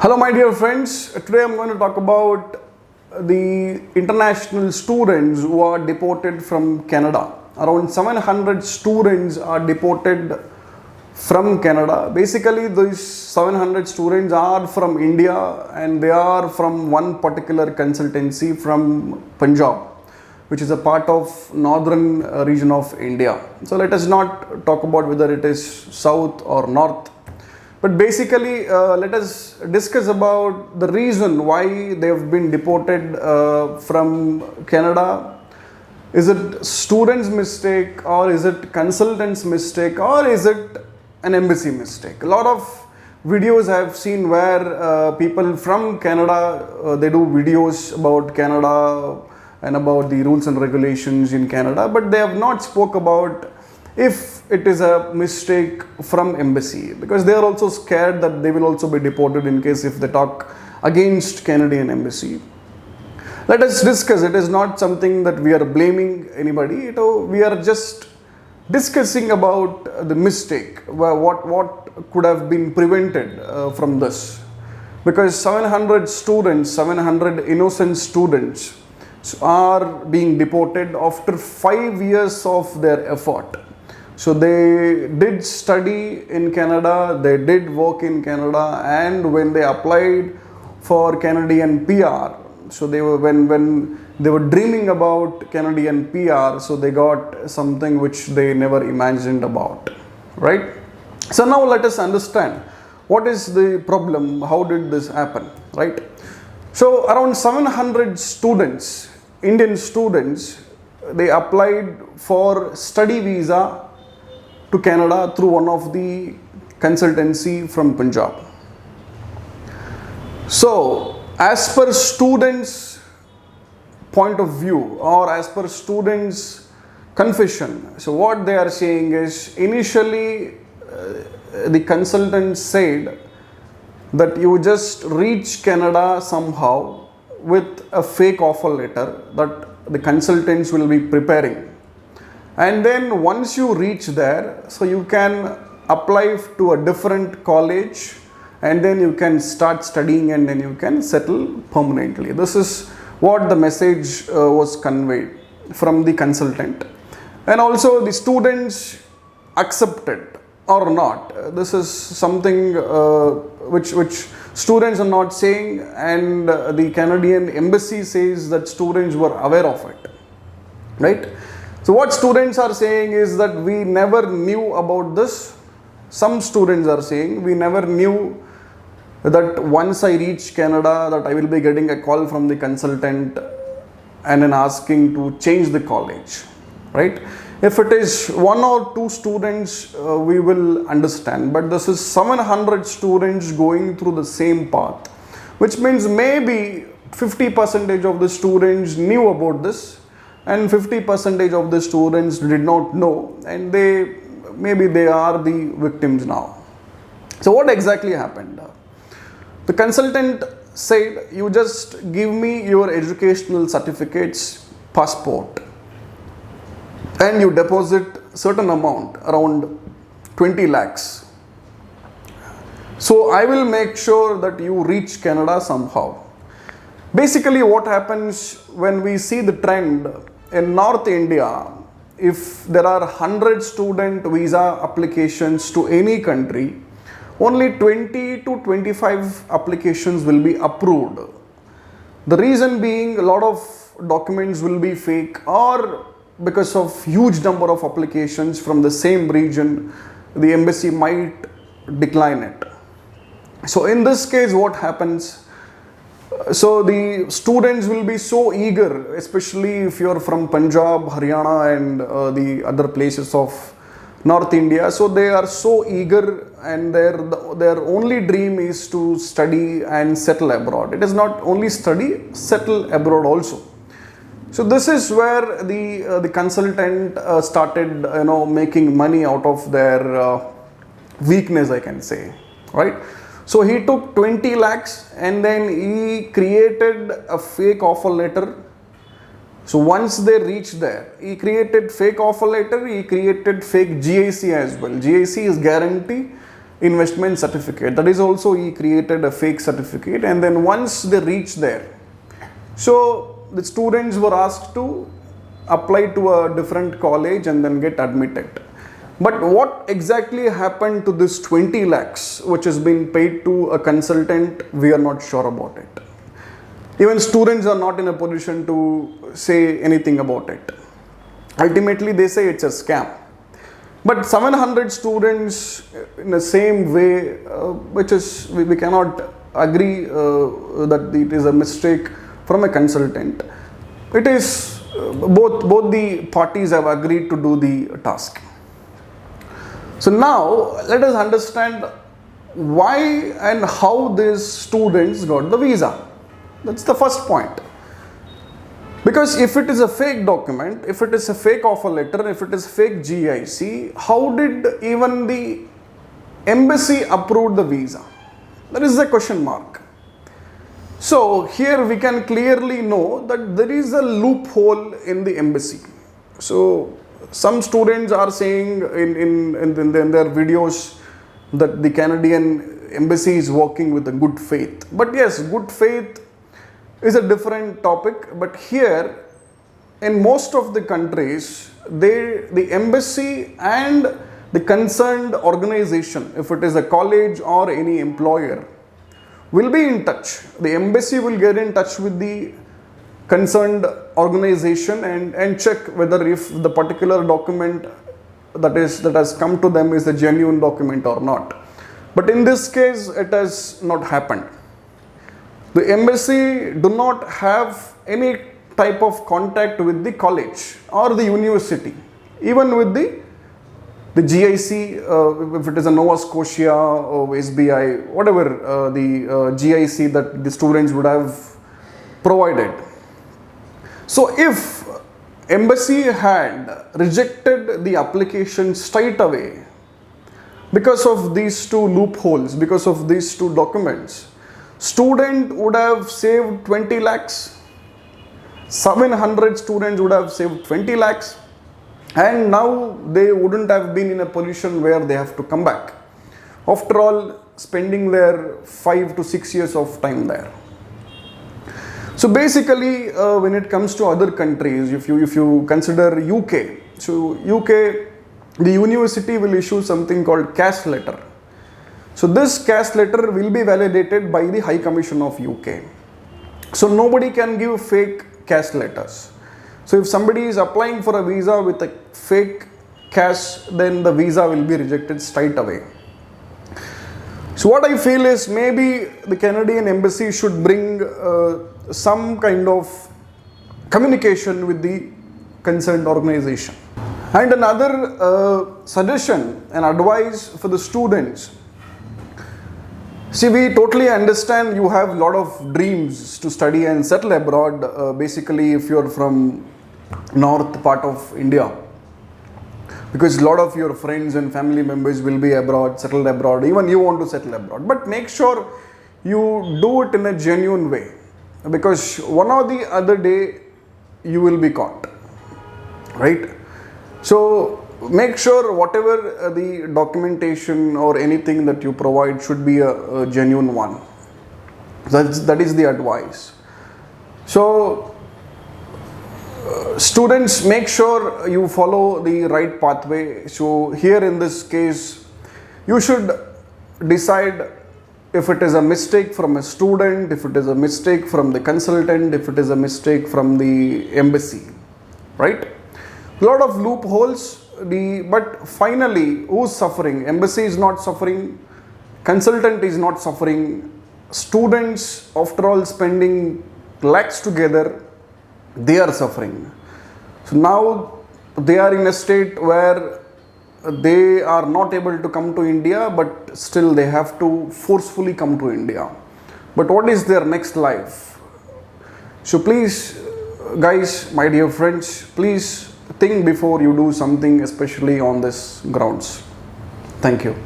Hello my dear friends, today I'm going to talk about the international students who are deported from Canada. Around 700 students are deported from Canada. Basically these 700 students are from India and they are from one particular consultancy from Punjab, which is a part of northern region of India. So let us not talk about whether it is south or north. But basically, let us discuss about the reason why they have been deported from Canada. Is it students' mistake, or is it consultants' mistake, or is it an embassy mistake? A lot of videos I have seen where people from Canada, they do videos about Canada and about the rules and regulations in Canada, but they have not spoke about if it is a mistake from embassy, because they are also scared that they will also be deported in case if they talk against Canadian embassy. Let us discuss. It is not something that we are blaming anybody. We are just discussing about the mistake, what could have been prevented from this, because 700 students, 700 innocent students are being deported after 5 years of their effort. So they did study in Canada, they did work in Canada, and when they applied for Canadian PR, so they were when they were dreaming about Canadian PR, so they got something which they never imagined about, right? So now let us understand what is the problem, how did this happen, right? So around 700 students, Indian students, they applied for study visa to Canada through one of the consultancy from Punjab. So as per students' point of view, or as per students' confession, so what they are saying is, initially the consultant said that you just reach Canada somehow with a fake offer letter that the consultants will be preparing. And then once you reach there, so you can apply to a different college and then you can start studying and then you can settle permanently. This is what the message was conveyed from the consultant. And also the students accepted or not. This is something which students are not saying, and the Canadian embassy says that students were aware of it, right? So what students are saying is that we never knew about this. Some students are saying we never knew that once I reach Canada that I will be getting a call from the consultant and then asking to change the college, right? If it is one or two students, we will understand, but this is 700 students going through the same path, which means maybe 50% of the students knew about this and 50% of the students did not know, and maybe they are the victims now. So what exactly happened? The consultant said, you just give me your educational certificates, passport, and you deposit certain amount, around 20 lakhs. So I will make sure that you reach Canada somehow. Basically what happens when we see the trend in North India, if there are 100 student visa applications to any country, only 20 to 25 applications will be approved. The reason being, a lot of documents will be fake, or because of huge number of applications from the same region, the embassy might decline it. So in this case, what happens? So the students will be so eager, especially if you are from Punjab, Haryana and the other places of North India. So they are so eager, and their only dream is to study and settle abroad. It is not only study, settle abroad also. So this is where the consultant started making money out of their weakness, I can say, right? So he took 20 lakhs and then he created a fake offer letter. So once they reached there, he created fake offer letter, he created fake GIC as well. GIC is guarantee investment certificate. That is also he created a fake certificate, and then once they reach there, so the students were asked to apply to a different college and then get admitted. But what exactly happened to this 20 lakhs which has been paid to a consultant, we are not sure about it. Even students are not in a position to say anything about it. Ultimately, they say it's a scam. But 700 students in the same way, which is, we cannot agree that it is a mistake from a consultant. It is, both the parties have agreed to do the task. So now, let us understand why and how these students got the visa. That's the first point. Because if it is a fake document, if it is a fake offer letter, if it is fake GIC, how did even the embassy approve the visa? That is the question mark. So here we can clearly know that there is a loophole in the embassy. So some students are saying in their videos that the Canadian embassy is working with a good faith. But yes, good faith is a different topic. But here, in most of the countries, the embassy and the concerned organization, if it is a college or any employer, will be in touch. The embassy will get in touch with the concerned organization and check whether if the particular document that has come to them is a genuine document or not. But in this case, it has not happened. The embassy do not have any type of contact with the college or the university, even with the GIC, if it is a Nova Scotia or SBI, whatever the GIC that the students would have provided. So if embassy had rejected the application straight away because of these two loopholes, because of these two documents, student would have saved 20 lakhs, 700 students would have saved 20 lakhs, and now they wouldn't have been in a position where they have to come back. After all, spending their 5 to 6 years of time there. So basically, when it comes to other countries, if you consider UK, so UK, the university will issue something called caste letter. So this caste letter will be validated by the High Commission of UK. So nobody can give fake caste letters. So if somebody is applying for a visa with a fake caste, then the visa will be rejected straight away. So what I feel is maybe the Canadian embassy should bring some kind of communication with the concerned organization. And another suggestion and advice for the students. See, we totally understand you have a lot of dreams to study and settle abroad, basically if you're from north part of India. Because a lot of your friends and family members will be abroad, settled abroad, even you want to settle abroad. But make sure you do it in a genuine way. Because one or the other day, you will be caught. Right? So, make sure whatever the documentation or anything that you provide should be a genuine one. That is the advice. So, students, make sure you follow the right pathway. So here in this case, you should decide if it is a mistake from a student, if it is a mistake from the consultant, if it is a mistake from the embassy, right? A lot of loopholes, but finally, who's suffering? Embassy is not suffering, consultant is not suffering, students, after all spending lakhs together, they are suffering. So now they are in a state where they are not able to come to India, but still they have to forcefully come to India. But what is their next life? So please, guys, my dear friends, please think before you do something, especially on this grounds. Thank you.